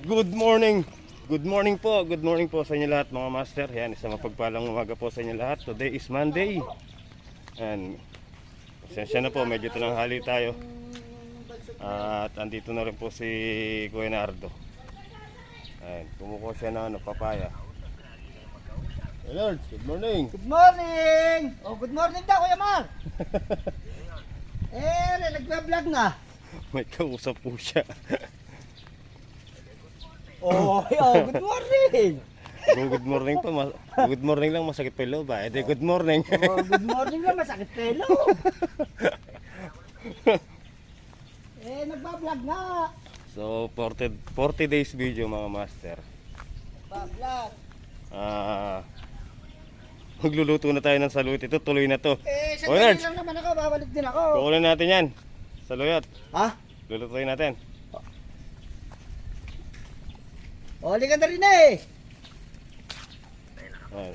Good morning. Good morning po. Good morning po sa inyo lahat mga master. Yan, isang mapagpalang umaga po sa inyo lahat. Today is Monday. And pasensya na po, medyo tinanghali tayo. At andito na rin po si Kuya Nardo. Ayan, kumukuha siya ng papaya. Hey Lord, good morning. Good morning! Oh, good morning daw, Kuya Mar! Nagpa-vlog na. May kausap po siya. Good morning! Good morning po. Good morning lang, masakit pa yung loob ba? Good morning. Good morning lang, masakit pelo. Nagpa-vlog na. So 40 days video mga master. Nagpa-vlog. Magluluto na tayo ng saluyot. Ito tuloy na to. Sandali lang naman ako, babalik din ako. Kukulan natin yan. Saluyot. Ha? Lulutuin natin. Oli ka na rin eh. Ayan.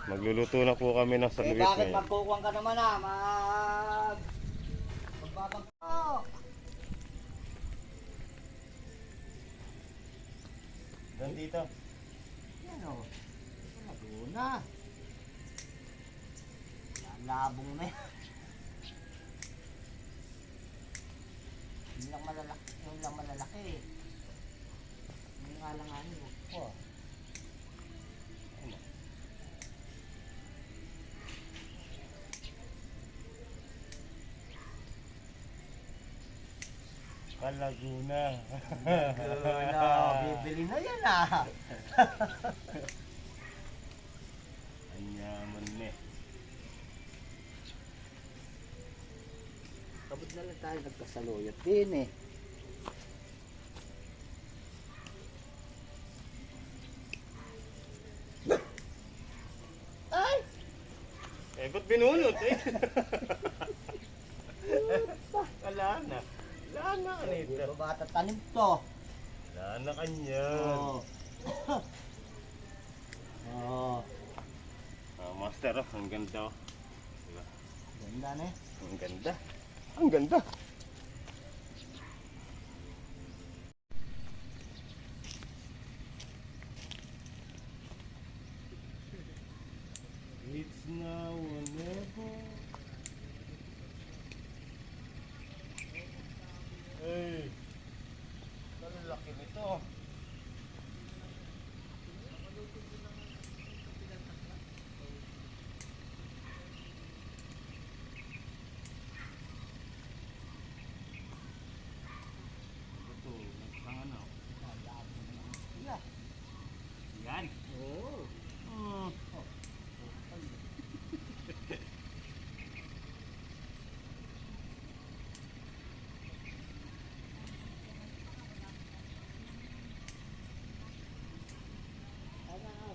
Magluluto na po kami ng saluyot Bakit ngayon. magkukuhan ka naman magbabang ko. Nandito. Yan o. Laguna. Labong na yan. Yun lang malalaki. Yung nga lang ano. Oh. Laguna. Bibili na yan Anyaman ne. Kabut na lang tayo nagkasaluyot din eh. Ay! Ba't binunot eh? Wala na. Wala na kanito. Bata tanim to. Wala na kanyan. Master, ang ganda. Diba? Ganda na eh. Ang ganda. Ang ganda. It's now or never. Hey, ang laki nito. Yan. Oo.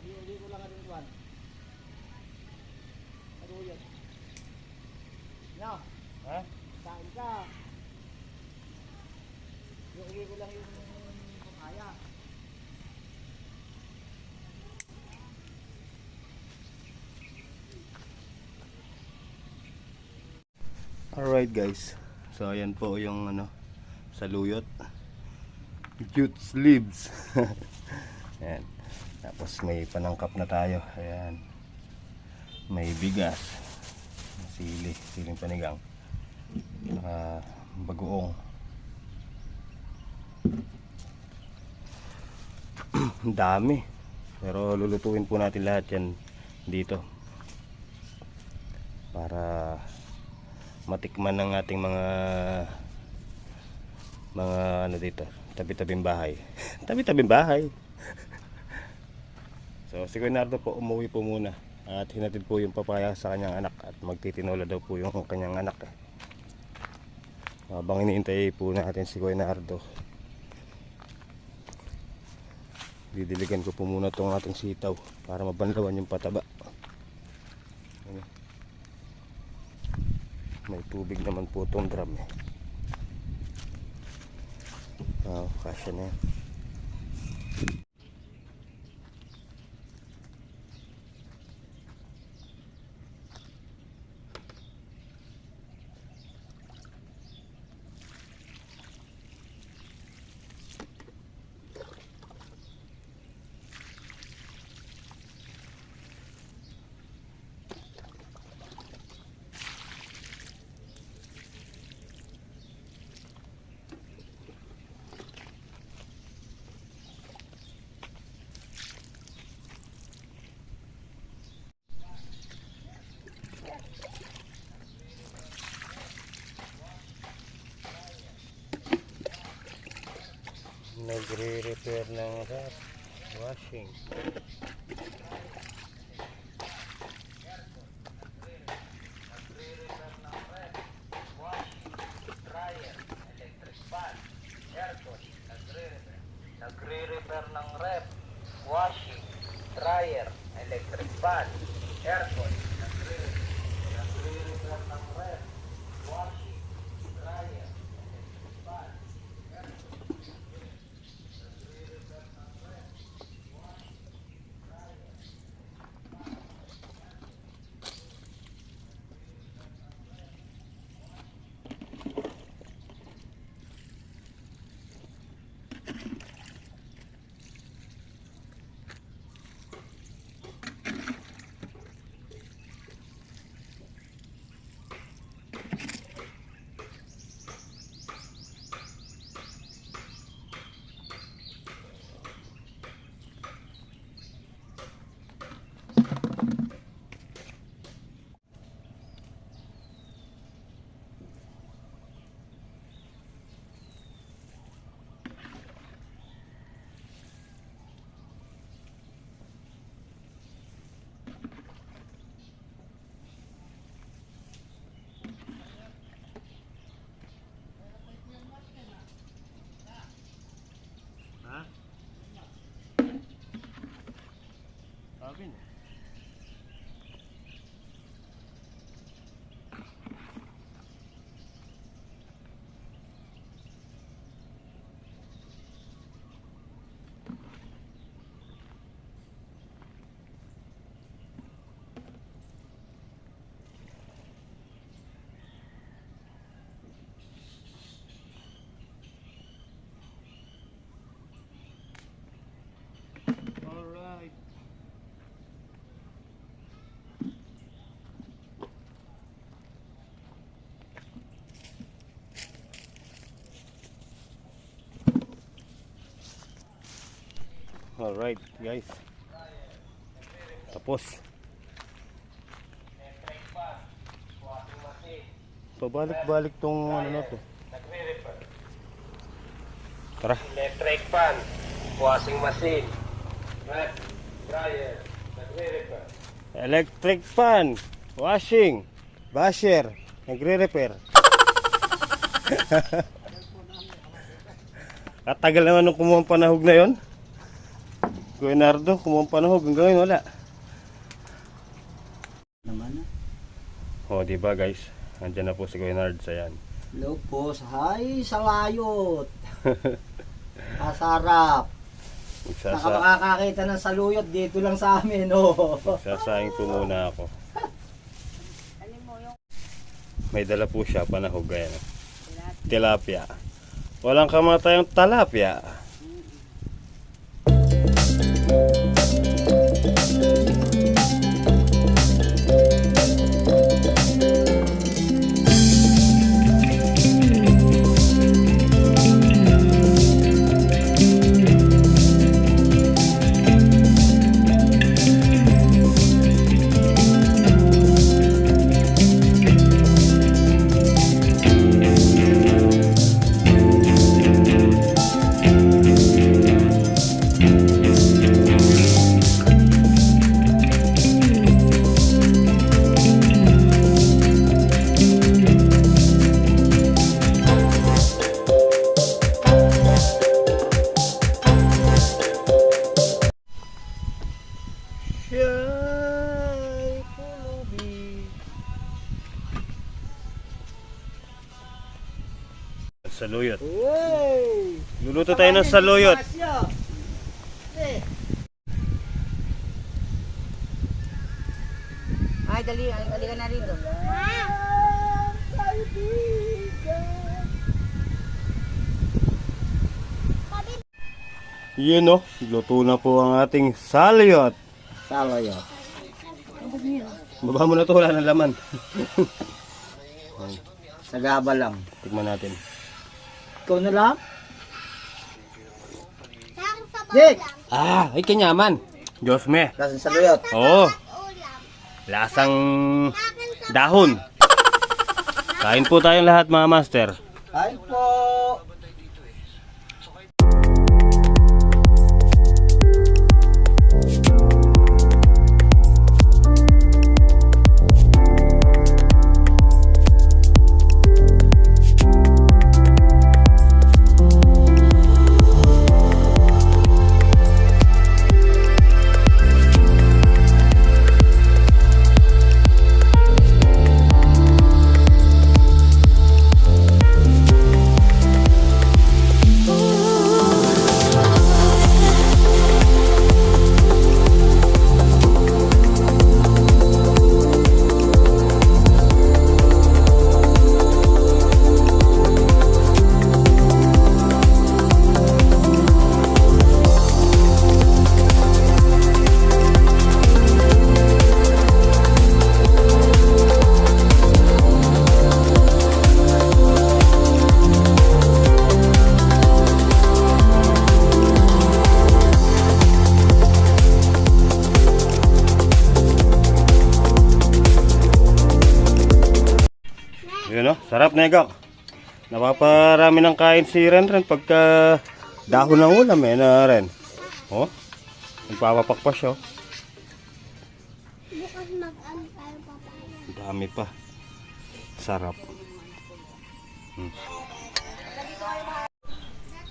Hindi ko lang anong kuwan. Ano yun? No, Ha? kain ka. Iuwi ko lang yung pangaya. Alright guys. So ayan po yung saluyot. Jute sleeves. Ayan. Tapos may panangkap na tayo. Ayan. May bigas. Siling panigang. Bagoong. Ang dami. Pero lulutuin po natin lahat yan dito. Para matikman ng ating mga dito, tabi-tabing bahay. Tabi-tabing bahay. So si Kuya Nardo po umuwi po muna at hinatid po yung papaya sa kanyang anak at magtitinola daw po yung kanyang anak. Habang iniintay po natin si Kuya Nardo, didiligan ko po muna itong ating sitaw para mabanlawan yung pataba. May tubig naman po itong drum eh. Kasya na yan. Nagre-repair ng rep. Washing. Nagre-repair ng rep, washing, dryer, electric fan, aircon. Nagre-repair ng rep, washing, dryer, electric fan, Ha? Sabi na. Alright. Alright guys. Tapos. Pabalik-balik tong ano na to. nagre-repair. Tara. Electric fan, washing machine, rep, dryer, nagre-repair. Electric fan, washing, basher, nagre-repair. Katagal naman nung kumuha ang panahog na yon. Kuya Nardo, kumuha ang panahog. Hanggang ngayon wala. Naman na. O, diba guys? Andyan na po si Kuya Nard sa yan. Hello po, hi sa layot. Masarap. Nakamakakakita ng saluyot dito lang sa amin, oh. Sasayang po muna ako. May dala po siya, panahog. Ayan. Tilapia. Walang kamatayang talapia. Siya'y pulubi. Saluyot. Hey! Luluto tayo ng saluyot. Ay, dali ka na rito. Yun o, luto na po ang ating saluyot. Saluyot. Baba mo na to, wala ng laman. Sagaba lang. Tignan natin. Ikaw na lang? Jake! Ah, ay kanyaman. Diyos me. Lasang saluyot. Oo. Lasang dahon. Kain po tayong lahat mga master. Hi po! Sarap, Nego. Napaparami ng kain si Renren pagka dahon ng ulam eh na ren. Oh, nagpapapak pa siya. Bukas mag-ano tayo papaya. Ang dami pa. Sarap.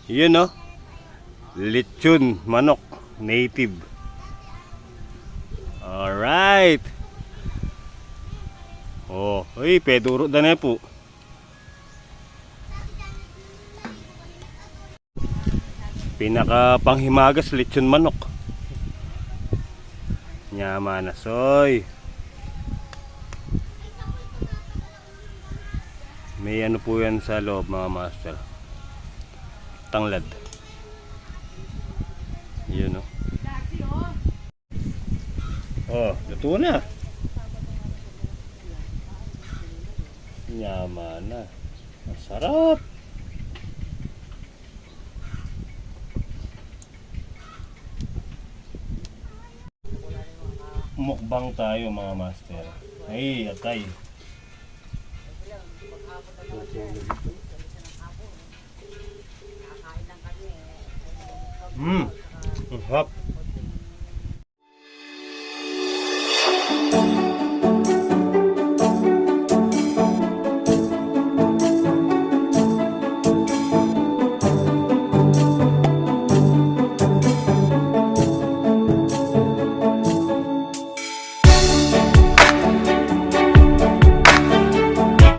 Yun no. Lechon manok native. Alright. Oh, uy, peduro da na po. Pinaka panghimagas lechon manok. Nyama na soy. May ano po yan sa loob mga master. Tanglad. Yun o. Oh, luto na. Nyama na. Masarap. Mukbang tayo mga master. Ay, atay. Ang hap.